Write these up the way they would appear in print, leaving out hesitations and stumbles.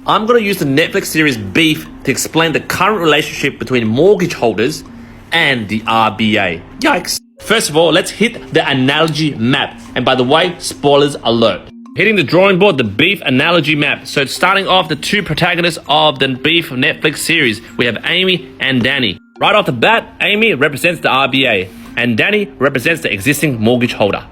I'm going to use the Netflix series Beef to explain the current relationship between mortgage holders and the RBA. Yikes. First of all, let's hit the analogy map. And by the way, spoilers alert. Hitting the drawing board, the Beef analogy map. So starting off, the two protagonists of the Beef Netflix series, we have Amy and Danny. Right off the bat, Amy represents the RBA and Danny represents the existing mortgage holder.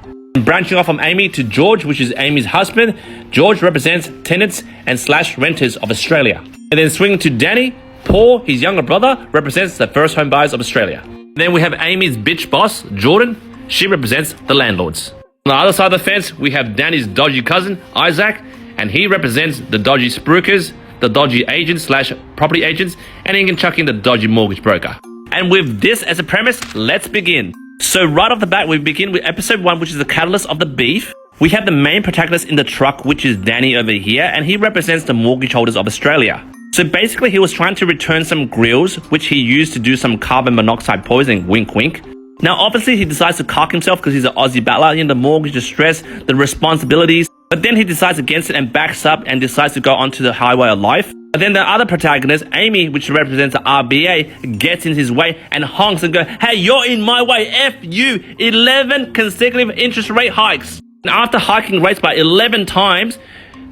Branching off from Amy to George, which is Amy's husband, George represents tenants and / renters of Australia. And then swinging to Danny, Paul, his younger brother, represents the first home buyers of Australia. Then we have Amy's bitch boss, Jordan. She represents the landlords. On the other side of the fence, we have Danny's dodgy cousin, Isaac, and he represents the dodgy spruikers, the dodgy agents / property agents, and he can chuck in the dodgy mortgage broker. And with this as a premise, let's begin. So right off the bat, we begin with episode 1, which is the catalyst of the beef. We have the main protagonist in the truck, which is Danny over here, and he represents the mortgage holders of Australia. So basically, he was trying to return some grills, which he used to do some carbon monoxide poisoning, wink wink. Now, obviously, he decides to cock himself because he's an Aussie battler, the mortgage, the stress, the responsibilities. But then he decides against it and backs up and decides to go onto the highway of life. But then the other protagonist, Amy, which represents the RBA, gets in his way and honks and goes, "Hey, you're in my way, F you, 11 consecutive interest rate hikes." And after hiking rates by 11 times,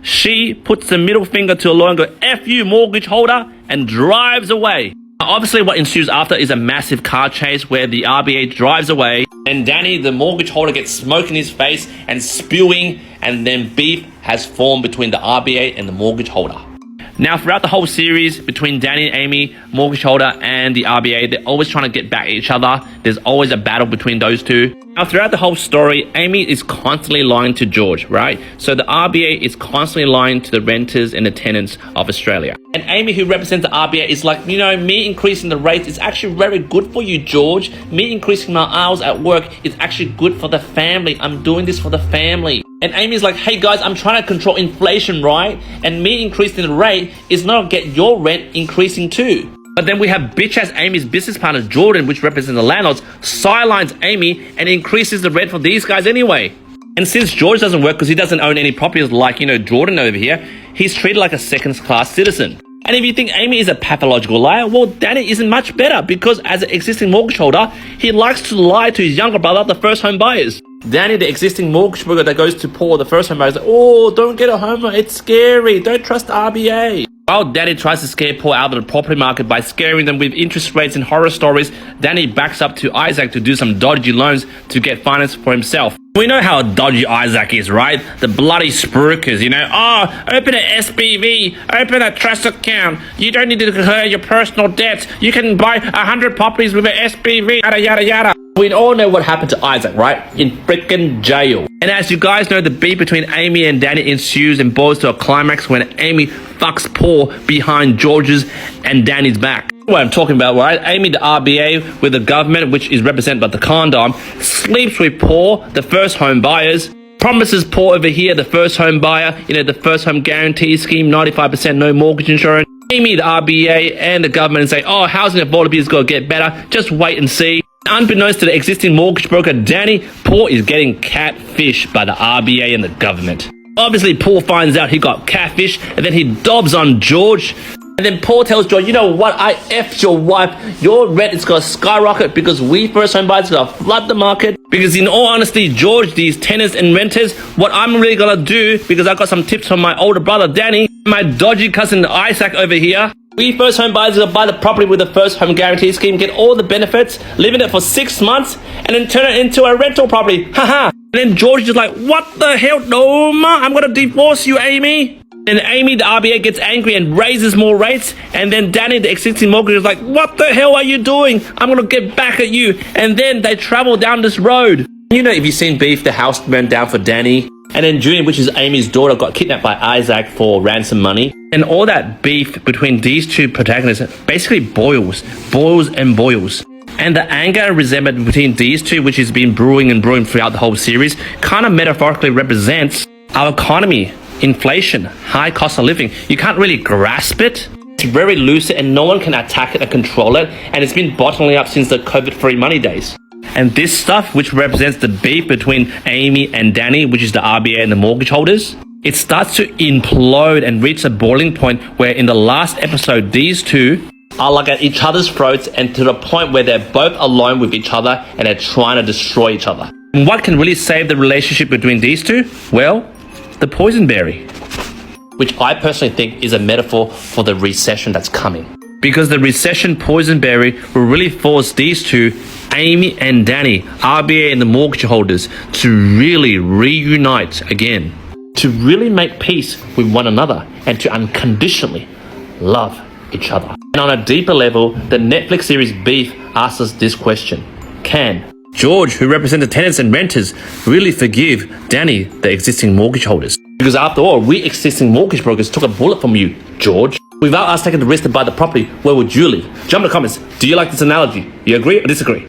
she puts the middle finger to a lawyer and goes, "F you, mortgage holder," and drives away. Obviously, what ensues after is a massive car chase where the RBA drives away and Danny, the mortgage holder, gets smoke in his face and spewing, and then beef has formed between the RBA and the mortgage holder. Now, throughout the whole series, between Danny and Amy, mortgage holder, and the RBA, they're always trying to get back at each other. There's always a battle between those two. Now, throughout the whole story, Amy is constantly lying to George, right? So the RBA is constantly lying to the renters and the tenants of Australia. And Amy, who represents the RBA, is like, me increasing the rates is actually very good for you, George. Me increasing my hours at work is actually good for the family. I'm doing this for the family. And Amy's like, "Hey guys, I'm trying to control inflation, right? And me increasing the rate is not get your rent increasing too." But then we have bitch-ass Amy's business partner, Jordan, which represents the landlords, sidelines Amy and increases the rent for these guys anyway. And since George doesn't work because he doesn't own any properties like, Jordan over here, he's treated like a second-class citizen. And if you think Amy is a pathological liar, well, Danny isn't much better because as an existing mortgage holder, he likes to lie to his younger brother, the first home buyers. Danny, the existing mortgage broker that goes to Paul, the first home buyer, is like, "Oh, don't get a home loan. It's scary. Don't trust the RBA." While Danny tries to scare Paul out of the property market by scaring them with interest rates and horror stories, Danny backs up to Isaac to do some dodgy loans to get finance for himself. We know how dodgy Isaac is, right? The bloody spruikers, open an SPV, open a trust account. You don't need to declare your personal debts. You can buy 100 properties with an SPV, yada, yada, yada. We all know what happened to Isaac, right? In freaking jail. And as you guys know, the beef between Amy and Danny ensues and boils to a climax when Amy fucks Paul behind George's and Danny's back. What I'm talking about, right? Amy, the RBA, with the government, which is represented by the condom, sleeps with Paul, the first home buyers, promises Paul over here, the first home buyer, the first home guarantee scheme, 95% no mortgage insurance. Amy, the RBA, and the government say, "Oh, housing affordability is going to get better. Just wait and see." Unbeknownst to the existing mortgage broker, Danny, Paul is getting catfished by the RBA and the government. Obviously, Paul finds out he got catfished, and then he dobs on George. And then Paul tells George, "You know what? I effed your wife. Your rent is going to skyrocket because we first home buyers are going to flood the market." Because in all honesty, George, these tenants and renters, what I'm really going to do, because I got some tips from my older brother, Danny, my dodgy cousin, Isaac over here, we first home buyers are going to buy the property with the first home guarantee scheme, get all the benefits, live in it for 6 months, and then turn it into a rental property. Haha. And then George is like, "What the hell? No, ma, I'm going to divorce you, Amy." And Amy, the RBA, gets angry and raises more rates. And then Danny, the existing mortgage, is like, "What the hell are you doing? I'm going to get back at you." And then they travel down this road. If you've seen Beef, the house burned down for Danny. And then June, which is Amy's daughter, got kidnapped by Isaac for ransom money. And all that beef between these two protagonists basically boils. And the anger and resentment between these two, which has been brewing and brewing throughout the whole series, kind of metaphorically represents our economy. Inflation, high cost of living. You can't really grasp it. It's very loose and no one can attack it and control it. And it's been bottling up since the COVID-free money days. And this stuff, which represents the beef between Amy and Danny, which is the RBA and the mortgage holders, it starts to implode and reach a boiling point where in the last episode, these two are like at each other's throats and to the point where they're both alone with each other and they're trying to destroy each other. And what can really save the relationship between these two? Well, the poison berry, which I personally think is a metaphor for the recession that's coming. Because the recession poison berry will really force these two, Amy and Danny, RBA and the mortgage holders, to really reunite again, to really make peace with one another and to unconditionally love each other. And on a deeper level, the Netflix series Beef asks us this question: can George, who represents the tenants and renters, really forgive Danny, the existing mortgage holders? Because after all, we existing mortgage brokers took a bullet from you, George. Without us taking the risk to buy the property, where would you leave? Jump in the comments. Do you like this analogy? You agree or disagree?